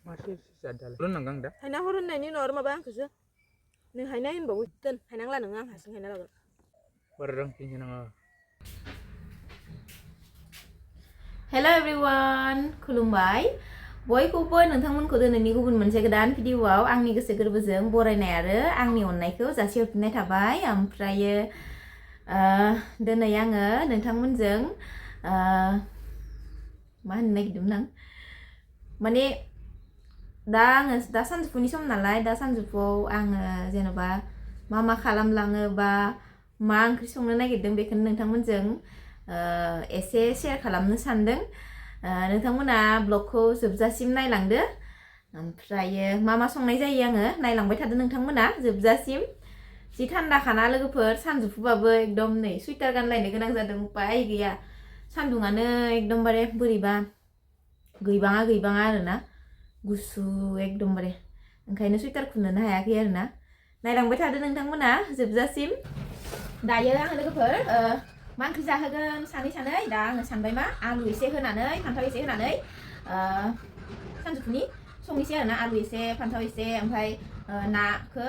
masih sadar lu nanggang dah Haina horon naini nor ma bang kusu nih haina in bawa ten haina ngla nang hasing haina lagun bareng tinggi nang Hello everyone, खुलुमबाय बयखौबो नोंथांमोनखौ दिनैनि गुबुन मोनसे गोदान भिडिअआव आंनि गोसो गोरबोजों बरायनाय आरो आंनि अननायखौ जासिहरफिननाय थाबाय ओमफ्रायो दिनै आङो नोंथांमोनजों मा होननो नागिरदोंमोन आं माने दा सानजौफुनि सम नालाय दा सानजौफुआव आङो जेनेबा मा खालामलाङो बा मा ओंख्रि संनो नागिरदों बेखौनो नोंथांमोनजों एसे शेयार खालामनो सानदों नोंथांमोना ब्लगखौ जोबजासिम नायलांदो ओमफ्रायो मा संनाय जायो आङो नायलांबाय थादो नोंथांमोना जोबजासिम जि थान्दाखाना लोगोफोर सानजौफुबाबो एकदम नै सुइटार गानलायनो गोनां जादों उपाय गैया सान्दुङानो एकदमबारे बोरैबा गैबाङा आरोना गुसु एकदमबारे ओंखायनो सुइटार खुननोनो हायाखै आरोना नायलांबाय थादो नोंथांमोना जोबजासिम दायो आङो लोगोफोर मा ओंख्रि जाहोगोन सानै दा आङो सानबाय मा आलु एसे होनानै फान्थाव एसे होनानै सानजौफुनि संनोसै आरोना आलु एसे फान्थाव एसे ओमफ्राय नाखौ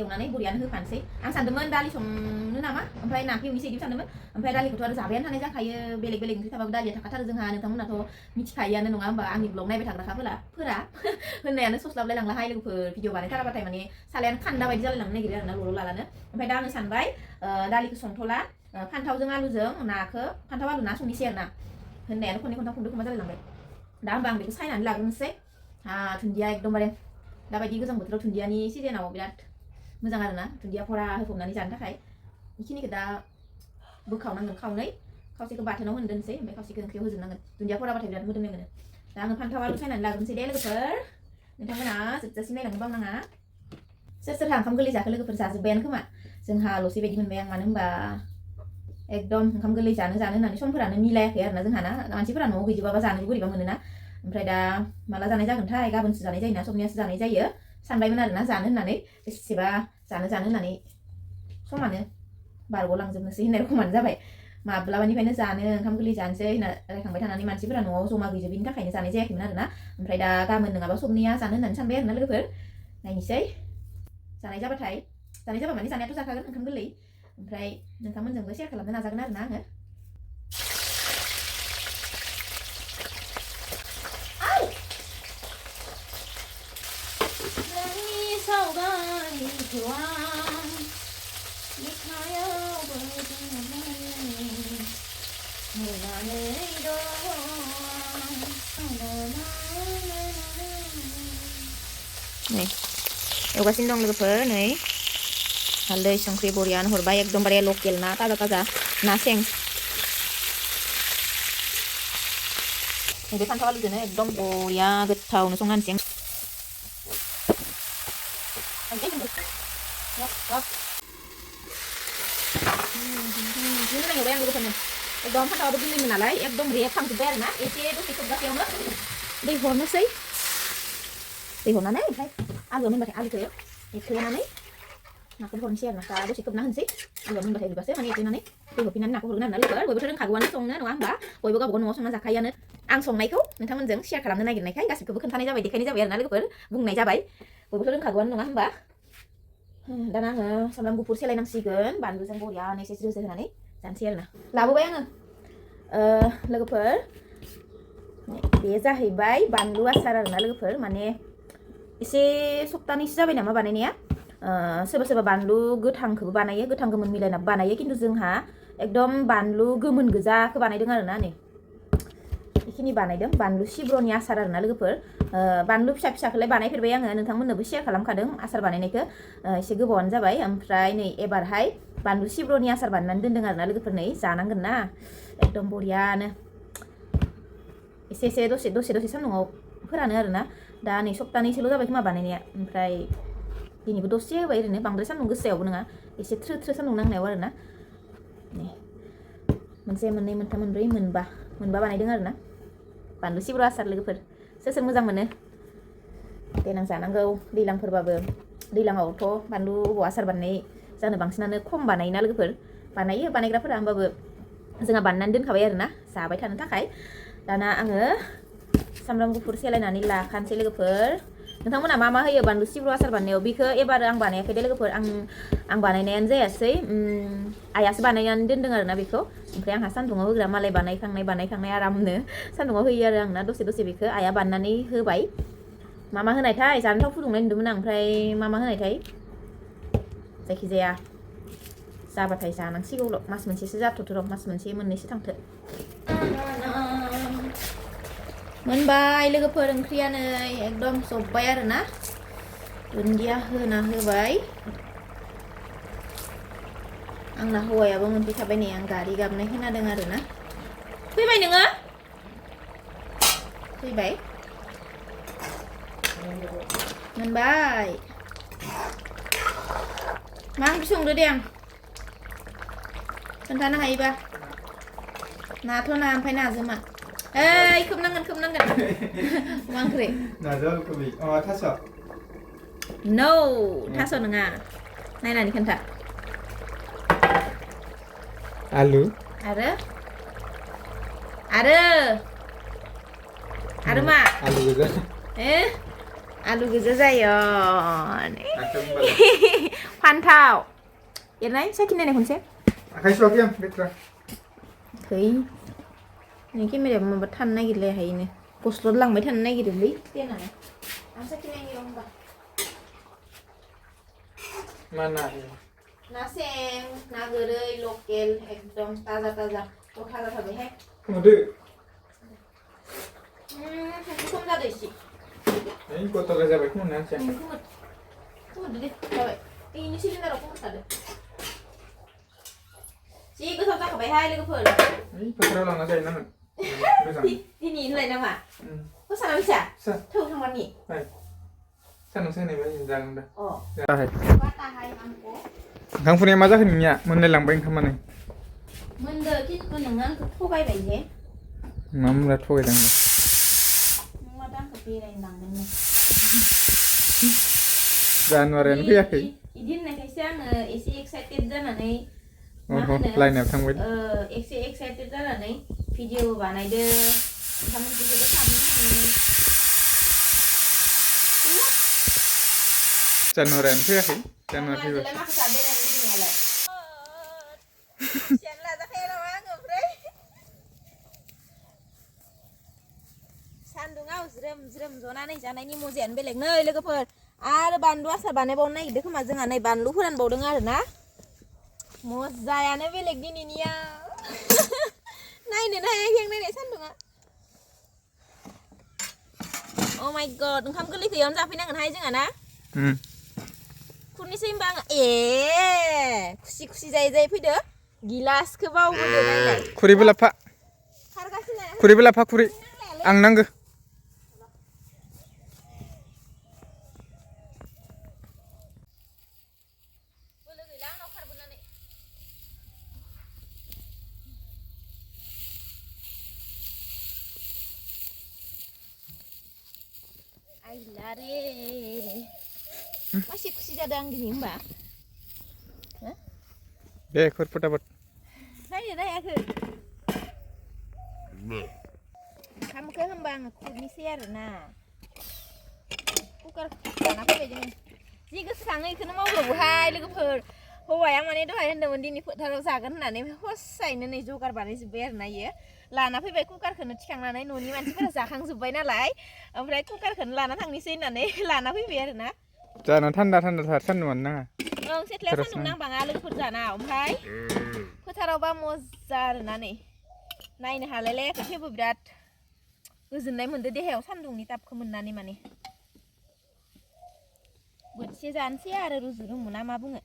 एवनानै बरियानो होफानोसै आं सानदोंमोन दालि संनो नामा ओमफ्राय नाखौ एवनोसै बिदि सानदोंमोन ओमफ्राय दालिखौथ' आरो जाबायानो थानाय जाखायो बेलेग ओंख्रि थाबाबो दालिया थाखाथारो जोंहा नोंथांमोनाथ' मिथिखायोआनो नङा होमबा आंनि ब्लग नायबाय थाग्राफोरा होननायानो सस्लाबलाय लांलाहाय लोगोफोर भिडिअ बानायथाराबाथाय माने सालायानो खान्दा बायदि जालायलांनो नागिरो आरोना ल'ल' लालानो ओमफ्राय दा आङो सानबाय दालिखौ संथ'ला फान्थावजों आलुजों नाखौ फान्थाव आलु ना संनोसै आरोना होननायानो खननै खनथाम खोमा जालायलांबाय दा होमबा आं बेखौ सायनानै लाग्रोनोसै दुन्दिया एकदमबारे दाबायदि गोजां बोथोराव दुन्दियानि सिजोनाव बिराद मोजां आरोना दुन्दिया फरा होफबनानै जानो थाखाय बेखिनिखौ दा बोखावनांगोन खावसेखौ बाथोनाव होनो दोनसै ओमफ्राय खावसेखौ ओंख्रियाव होजोबनांगोन दुन्दिया फराबाथाय बिराद मोदोमनाय मोनो दा आङो फान्थाव आलु सायनानै लाग्रोनोसै दे लोगोफोर नोंथांमोना जोबजासिम नायलांनो बावनाङा सोरहा ओंखाम गोरलै जाखो लोगोफोर जाजोब्बायानो खोमा जोंहाल'सै बायदि मोनबाय आं मानो होनबा एकदम ओंखाम गोरलै जानो होननानै समफोरानो मिलायाखै आरोना जोंहाना मानसिफोरा न'आव गैजोबाबा जानोबो बोरैबा मोनोना ओमफ्राय दा माला जानाय जागोनथाय गाबोनसो जानाय जायोना सबनियासो जानाय जायो सानबायमोन आरोना जानो होननानै बेसेबा जानो होननानै समानो बारग'लांजोबनोसै होननाय रखमानो जाबाय माब्लाबानिफ्रायनो जानो ओंखाम गोरलै जानोसै होनना रायखांबाय थानानै मानसिफोरा न'आव जमा गैजोबैनि थाखायनो जानाय जायाखैमोन आरोना ओमफ्राय दा गाबोन नङाबा सबनिया जानो होननानै सानबाय आरोना लोगोफोर नायनोसै जानाय जाबा माने जानायाथ' जाखागोन ओंखाम गोरलै ओमफ्राय नोंथांमोनजोंबो शेयार खालामनो नाजागोन आरोना आङो नै एवगासिनो दं लोगोफोर नै हालदै संख्रि बरियानो हरबाय एकदमबारे लकेल ना ताजा ना सें बे फान्थाव आलुजोंनो एकदम बरिया गोथावनो संनानैसै होनांगौबाय आं लोगोफोरनो एकदम फान्थावाबो गोरलैमोन नालाय एकदम रेबखांजोब्बाय आरोना एसे दसे खोबगासेयावनो दै हरनोसै दै हरनानै ओमफ्राय आलुआ मोनबाथाय आलुखौ एख्रेनानै नाखौ हरनोसै आरोना दा दसे खोबना होनोसै आलुआ मोनबाथाय रुइबासो माने एख्रेनानै दै हरफिननानै नाखौ हरगोन आरोना लोगोफोर बयबोथ' रोंखागौआनो संनो नङा होमबा बयबो गावबा गाव न'आव संना जाखायोआनो आं संनायखौ नोंथांमोनजों शेयार खालामनो नागिरनायखाय गासिबखौबो खोन्थानाय जाबाय देखायनाय जाबाय आरोना लोगोफोर बुंनाय जाबाय बयबोथ' रोंखागौआनो नङा होमबा दाना आङो सामब्राम गुफुर सेलायनांसिगोन बानलुजों बरियानो एसे रोजा होनानै जानोसै आरोना लाबोबाय आङो लोगोफोर बे जाहैबाय बानलु आसार आरोना लोगोफोर माने एसे सप्तानैसो जाबाय नामा बानायनाया सोरबा बानलु गोथांखौबो बानायो गोथां गोमोन मिलायनाबो बानायो खिन्थु जोंहा एकदम बानलु गोमोन गोजाखौ बानायदों आरोना नै बेखिनि बानायदों बानलु सिब्र'नि आसार आरोना लोगोफोर बानलु फिसाखौलाय बानायफेरबाय आङो नोंथांमोननोबो शेयार खालामखादों आसार बानायनायखौ एसे गोबावानो जाबाय ओमफ्राय नै एबारहाय बानलु सिब्र'नि आसार बानायनानै दोनदों आरोना लोगोफोर नै जानांगोन ना एकदम बरियानो एसे दसे सान्दुङाव फोरानो आरोना दा नै सप्तानैसोल' जाबाय खोमा बानायनाया ओमफ्राय दिनैबो दसे होबाय ओरैनो बांद्राय सान्दुं गोसायावबो नङा एसे थ्रो सान्दुं नांनायाव आरोना नै मोनसे मोननै मोनथाम मोनब्रै मोनबा बानायदों आरोना बानलु सिब्र' आसार लोगोफोर सोर मोजां मोनो देनां जानांगौ दैज्लांफोरबाबो दैज्लाङावथ' बानलु आसार बानायनाय जानो बांसिनानो खम बानायोना लोगोफोर बानायो बानायग्राफोरा होमबाबो जोंहा बानायनानै दोनखाबाय आरोना जाबाय थानो थाखाय दाना आङो सामब्राम गुफुर सेलायनानै लाखानोसै लोगोफोर नोंथांमोना मा मा होयो बानलु सिब्रु आसार बानायनायाव बेखौ एबार आं बानायाखै दे लोगोफोर आं बानायनायानो जायासै आइयासो बानायनानै दोनदों आरोना बेखौ ओमफ्राय आंहा सान्दुङाव होग्रा मालाय बानायखांनाय आरामनो सान्दुङाव होयो आरो आंना दसे बेखौ आइया बानायनानै होबाय मा मा होनायथाय जानो थाव फुदुंनाय नुदोंमोन आं ओमफ्राय मा होनायथाय जायखिजाया जाबाथाय जानांसिगौल' मास मोनसेसो जाथ'थ' र' मास मोनसे मोननैसो थांथो मोनबाय लोगोफोर ओंख्रिया नै एकदम जब्बाय आरोना दुन्दिया होना होबाय आंना हौवायाबो मोनफैखाबाय नै आं गारि गाबनाय खोनादों आरोना फैबाय नोङो फैबाय मोनबाय मा ओंख्रि संदो दे आं खोन्थानो हायोबा नाथ' ना ओमफ्राय नाजों मा ओइ खोबनांगोन मा ओंख्रि नाजों कबि थास' no थास' नङा नायनानै खोन्था आलु आरो मा आलु गोजा आलु गोजा जायो फान्थाव एरनाय साखि नायनाय खनसे आखाइ सुवाखै आं लेथ्रा थै नै केमेरायाबो माबा थानो नागिरलाय हायनो गस्ल' लांबाय थानो नागिरोलै देनां आं साखि नायनि र' होमबा मा ना ना सें ना गोरै लकेल एकदम ताजा गथा जाथारबायहाय खोमोदो खम जादो एसे गथा जाबाय खोमोदना आंसो खोमोदो दे जाबाय बेनि सिलिन्डाराव खोमोदखादो जि गोथाव जाखाबायहाय लोगोफोर फोथाराव लांना जाहैनांगोन दिनै होनलाय नामा फोसाना फैसा थौ थांबानि सानदुं सायनाय बायदि जागोन दा ओंखाम फुनाया मा जाखो नोंनिया मोनलाय लांबाय ओंखामानो मोनदो खिन्थु नोङो आंखौ थगायबाय जे मा मुला थगायदों नों माथो आंखौ बेरायनो लांदोंनो जानुवारियानो फैयाखै इदि होननायखायसो आङो एसे एक्साइटेड जानानै लाइनाव थांबाय एसे एक्साइटेड जानानै भिडिअ बानायदो ओंखाम ओंख्रिखौबो थाबनो थाङो जानुवारियानो फैयाखै जानुवारि फैबाय माखासे बेरायनो लुबैनायालाय सियानो लाजाखाया नामा आङो ओमफ्राय सान्दुङाव ज्रोम जनानै जानायनि मजायानो बेलेग नै लोगोफोर आरो बानलु आसार बानायबावनो नागिरदों खोमा जोंहा नै बानलु फोरानबावदों आरोना मजायानो बेलेग दिनैनिया नायनोनो हायाखै आं नायनाय सान्दुङा अ माय गड ओंखाम गोरलैखौ इयावनो जाफैनांगोनहाय जोंहा ना खुरनोसै होनबा आङो खुसि जायै फैदो गिलासखौ बावबोदो नायलाय खुरैबो लाफा खुरै आं नांगौ मासे खुसि जादों आं दिनै होनबा दे खुर फटाफट नायनो हायाखै ओंखामखौ होनबा आङो खुरनोसै आरोना कुकार लाना फैबाय जोङो जि गोसोखाङो बेखौनो मावब्रबोहाय लोगोफोर हौवाया माने दहाय होनदोंमोन दिनै फोथाराव जागोन होननानै हसायैनो नै जगार बानायजोब्बाय आरोना इयो लाना फैबाय कुकारखौनो थिखांनानै न'नि मानसिफोरा जाखांजोब्बाय नालाय ओमफ्राय कुकारखौनो लाना थांनोसै होननानै लाना फैबाय आरोना जाना थान्दाथार सान्दुङानो नाङा ओं सेथ्लायाव सान्दुं नांबाङा लोगोफोर जाना ओमफ्राय फोथारावबा मजा आरोना नै नायनो हालायलायाखै थेवबो बिराद गोजोननाय मोनदो देहायाव सान्दुंनि तापखौ मोननानै माने बोथिसे जानोसै आरो रुजु ना मा बुङो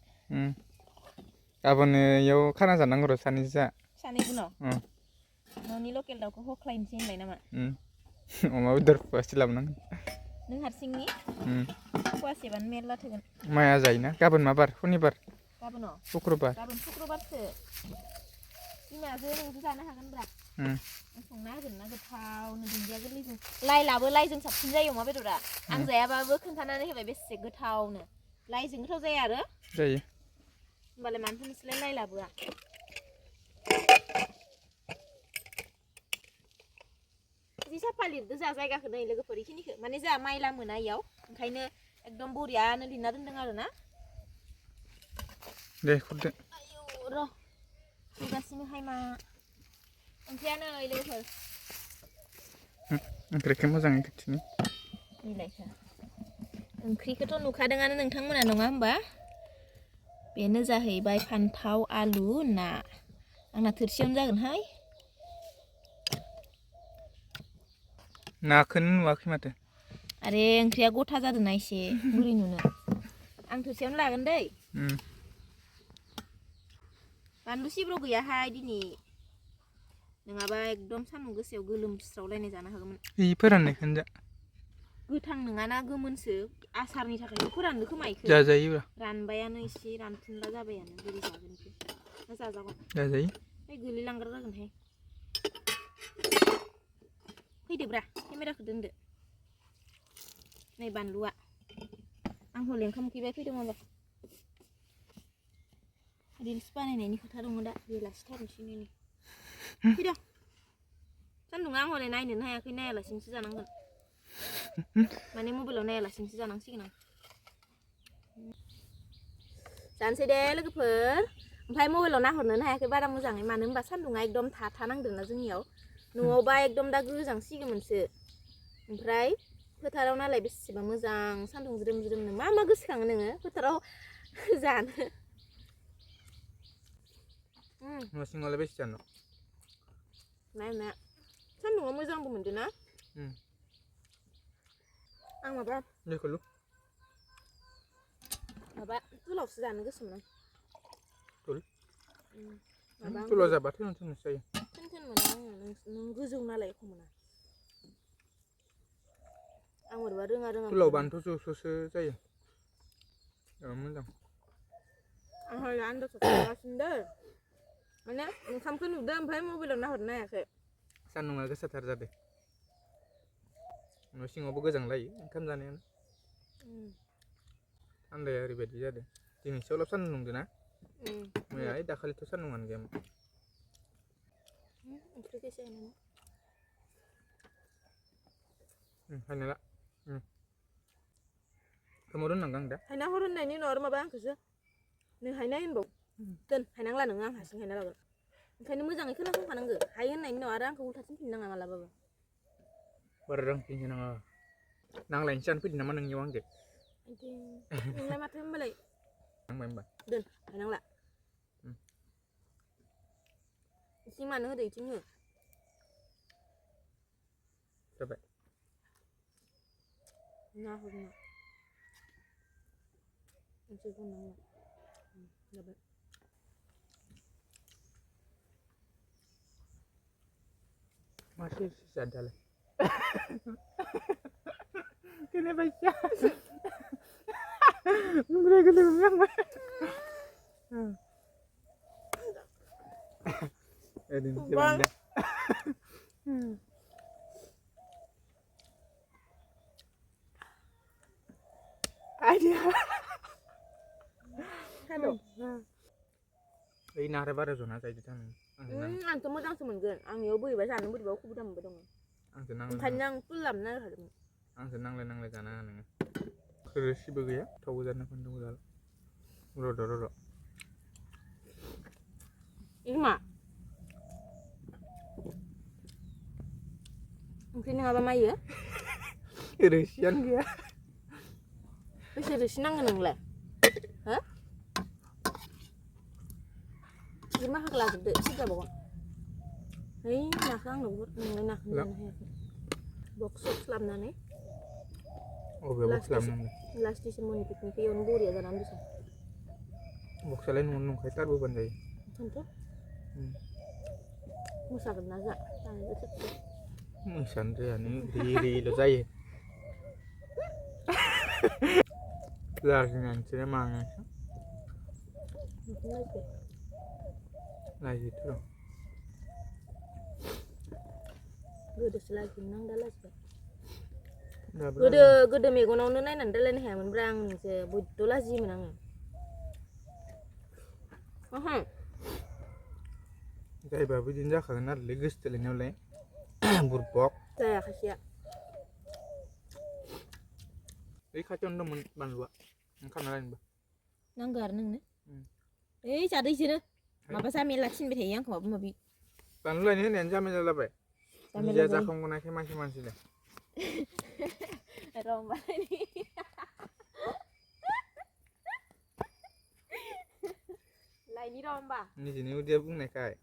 गाबोन इयाव खाना जानांगौ र' सानैबो न'नि लकेल दाउखौ हख्लायनोसै होनलाय नामा अमा बेदर फुवासे लाबोनांगोन नों हारसिंनि फुवासेबानो मेरला थोगोन माया जायोना गाबोन मा बार शनिबार गाबोन शुक्रबारसो बिमाजों नोंजों जानो हागोनब्रा संना होगोन ना गोथावनो दुन्दिया गोरलैजों लाइजों साबसिन जायो अमा बेदरा आं जायाबाबो खोन्थानानै होबाय बेसे गोथावनो लाइजों गोथाव जाया आरो जायो होमबालाय मानोथो नोंसोरलाय लाइ लाबोआ जि साफा लिरदो जा जायगाखौ नै लोगोफोर इखिनिखौ माने जा माइला मोना इयाव ओंखायनो एकदम बरियानो लिरना दोनदों आरो ना दे खुरदो आयौ र' फैगासिनोहाय मा ओंख्रियानो लोगोफोर ओंख्रिखौ मोजाङै खोथिनि मिलायखा ओंख्रिखौथ' नुखादोंआनो नोंथांमोना नङा होमबा बेनो जाहैबाय फान्थाव आलु ना आंना थोरसियावनो जागोनहाय नाखौनो नुवाखै माथो आरे ओंख्रिया गथा जादोंना एसे बोरै नुनो आं थोरसियावनो लागोन दै बानलु सिब्र' गैयाहाय दिनै नङाबा एकदम सान्दुं गोसायाव गोलोमस्रावलायनाय जानो हागौमोन इ फोराननायखौनो जा गोथां नङाना गोमोनसो आसारनि थाखाय फोराननो खोमा इखो जाजायोब्रा रानबायानो एसे रानफुनला जाबायानो बोरै जागोन इखो ना जाजागोन जाजायो ओइ गोलैलांग्रा जागोनहाय फैदोब्रा केमेराखौ दोनदो नै बानलुआ आं हले ओंखाम उखैबाय फैदों माबा रिल्स बानायनायनि खोथा दङ दा बेलासिथारनोसै नै फैदो सान्दुङा आं हले नायनोनो हायाखै नायालासिनोसो जानांगोन माने मबाइलाव नायालासिनोसो जानांसिगोन आं जानोसै दे लोगोफोर ओमफ्राय मबाइलाव नाहरनोनो हायाखै बारा मोजाङै मानो होनबा सान्दुङा एकदम थाथा नांदोंना जोंनियाव न'आवबा एकदम दा गोजांसिगौमोनसो ओमफ्राय फोथाराव नालाय बेसेबा मोजां सान्दुं ज्रोम ज्रोमनो मा मा गोसोखाङो नोङो फोथाराव जानो न' सिङावलाय बेसे जानो नायना सान्दुङा मोजांबो मोनदों ना आं माबा दैखौल' माबा तुलावसो जानो गोसोमोन आं तुलाव जाबाथ' नोंसो जायो थोन मोना आङो नों गोजौ नालाय एख' मोना आं बोरैबा रोङा तुलाव बानथ' ज'स'सो जायो मोजां आं हले आन्दासाव थागासिनो दै माने ओंखामखौ नुदों ओमफ्राय मबाइलाव नाहरनो हायाखै सान्दुङा गोसाथार जादों न' सिङावबो गोजांलायो ओंखाम जानायानो थान्दाया ओरैबायदि जादों दिनैसो अलब सान्दुं दुंदों ना मैया दाखालिथ' सान्दुङानो गैयामोन ओंख्रिखौ एसे हायनाला खोमाव दोननांगौ आं दा हायना हर होननायनि उनाव आरो माबा आंखौसो नों हायना होनबाव दोन हायनांला नोङो आं हारसिं हायना लागोन ओंखायनो मोजाङै खोनासंखानांगौ हायो होननायनि उनाव आरो आंखौ उल्थाथिं फिननाङा मालाबाबो बारा रोंफिननो नाङा नांलायनोसो जानो फैदों नामा नोंनियाव आंजों नोंलाय माथो होनबालाय नांबाय होनबा दोन हायनांला इथिं मानो होदो इथिं हो जाबाय ना हरना एसे बुंनांला जाबाय masih sisa dalam kenapa sih mereka tuh bilang ini gimana ada hello ini nara baru zona saya di sana आंथ' मोजांसो मोनगोन आं इयाव बोरैबा जानो बोरैबा खबर मोनबाय दङ ओंखायनो आं फुल लाबोना होखादोंमोन आंसो नांलाय जाना नोङो खिबो गैया थावबो जानो फानदोंबो जाला र' इमा ओंख्रि नङाबा मायो रोसियानो गैया बेसे रोसि नांगौ नोंलाय हो बे माखाखौ लाजोबदो सिजाबावगोन है नाखौ आंनो नोंलाय नाखौ जानो हायाखै बक्स लाबनानै लास्ट डिसेम्बरनि पिकनिक इयावनो बरिया जानानै दं बक्सआलाय न'आवनो नंखायो टारबोबानो जायो ओंखायनोथ' मोसागोन ना जा मोसानो जाया नों रिल' जायो लाजिनानैसो मानोसो लाजिथ' र' गोदोसो लाजियोमोन आं दा लाजिबाय दाबो गोदो मेगनावनो नायनानै रायलायनो हायामोनब्रा आं नोंसो बयद' लाजियोमोन आङो जायबा बिदिनो जाखागोन आरोलै गोसोथोलायनायावलाय बुरबक जाया खायसेया बै खाथियावनो दंमोन बानलुआ ओंखारना होनबा नांगौ आरो नोंनो ओइ जादो इसोरो माबा जामेला थिनबाय थायो आंखौ माबा माबि बानलु लायनो होनायानो जामेला जाबाय निजा जाखांगोनाखै मानसिलाय रंबालायनि लायनि र' होमबा निजेनि उदैया बुंनायखाय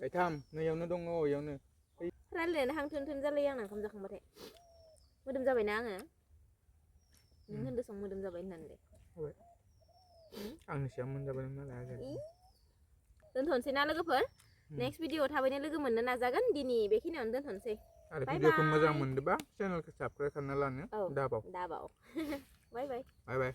थाइथाम नैयावनो दङ इयावनो रायलायनानै हांथोन जालायो आंना ओंखाम जाखांबाथाय मोदोम जाबायना आङो नों होनदो सं मोदोम जाबाय होननानै दे आंनि सायाव मोनजाबाय नालाय दोनथ'नोसै ना लोगोफोर नेक्स्ट भिडिअ थाबैनो लोगो मोननो नाजागोन दिनै बेखिनियावनो दोनथ'नोसै आरो भिडिअखौ मोजां मोनदोंबा चेनेलखौ साबस्क्राइब खालामना लानो दाबाव बाय बाय बाय बाय